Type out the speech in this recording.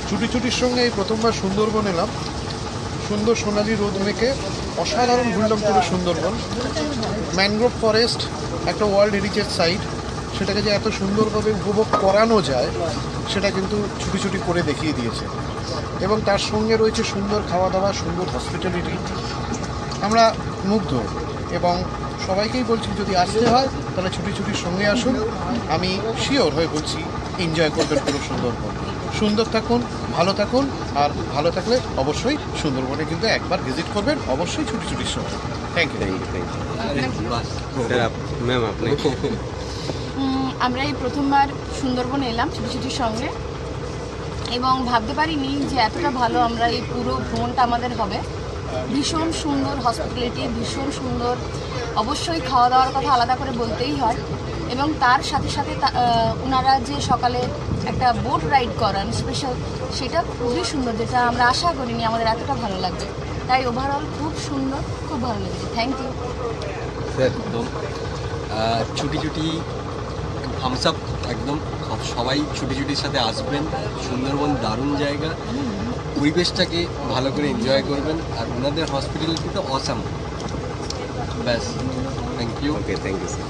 ছুটি ছুটির সঙ্গে এই প্রথমবার সুন্দরবন এলাম। সুন্দর সোনালি রোদ মেখে অসাধারণ ঘুরলাম পুরো সুন্দরবন। ম্যানগ্রোভ ফরেস্ট একটা ওয়ার্ল্ড হেরিটেজ সাইট, সেটাকে যে এত সুন্দরভাবে উপভোগ করানো যায় সেটা কিন্তু ছুটি ছুটি করে দেখিয়ে দিয়েছে। এবং তার সঙ্গে রয়েছে সুন্দর খাওয়া দাওয়া, সুন্দর হসপিটালিটি। আমরা মুগ্ধ এবং সবাইকেই বলছি যদি আসতে হয় তাহলে ছুটি ছুটির সঙ্গে আসুন। আমি শিওর হয়ে বলছি এনজয় করবেন পুরো সুন্দরবন। সুন্দর থাকুন, ভালো থাকুন, আর ভালো থাকলে অবশ্যই সুন্দরবনে কিন্তু একবার ভিজিট করবেন, অবশ্যই ছুটি ছুটির সময়। Thank you. ম্যাম আপনি আমরা এই প্রথমবার সুন্দরবন এলাম ছুটি ছুটির সঙ্গে, এবং ভাবতে পারিনি যে এতটা ভালো আমরা এই পুরো ভ্রমণটা আমাদের হবে। ভীষণ সুন্দর হসপিটালিটি, ভীষণ সুন্দর। অবশ্যই খাওয়া দাওয়ার কথা আলাদা করে বলতেই হয়, এবং তার সাথে সাথে ওনারা যে সকালে একটা বোট রাইড করান স্পেশাল, সেটা খুবই সুন্দর, যেটা আমরা আশা করিনি আমাদের এতটা ভালো লাগবে। তাই ওভারঅল খুব সুন্দর, খুব ভালো লেগেছে। Thank you sir. একদম ছুটি ছুটি থামস আপ একদম। সবাই ছুটি ছুটির সাথে আসবেন। সুন্দরবন দারুণ জায়গা, পরিবেশটাকে ভালো করে এনজয় করবেন, আর ওনাদের হসপিটালিটি তো অসাম। ব্যাস, thank you. Okay, thank you sir.